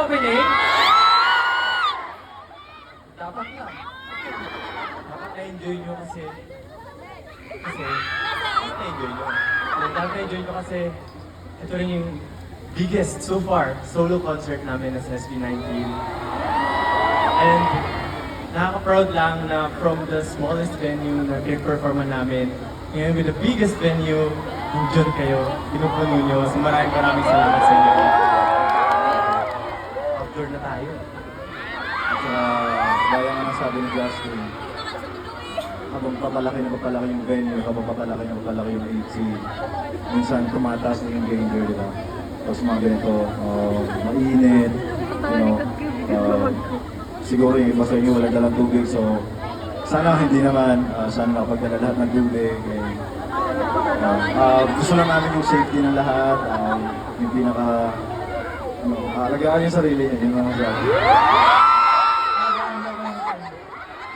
Opening? Dapat lang. Dapat na-enjoy nyo kasi na-enjoy nyo. Dapat na-enjoy nyo kasi ito rin yung biggest so far solo concert namin as SB19. And nakaka-proud lang na from the smallest venue na pinag-performan namin, ngayon with the biggest venue, nandiyan kayo, pinupuno nyo. So maraming salamat sa inyo. Outdoor na tayo. Gaya nga nasabi ni Justin, habang papalaki yung venue, habang papalaki yung AC, minsan tumataas na yung danger, di ba? Tapos mga ganito, mainit, siguro yung iba sa inyo wala dalang tubig, so sana hindi naman, sana nakapagdala lahat ng tubig. Gusto lang namin yung safety ng lahat, yung pinaka, alagaan yung sarili niya, yun lang ang sabi.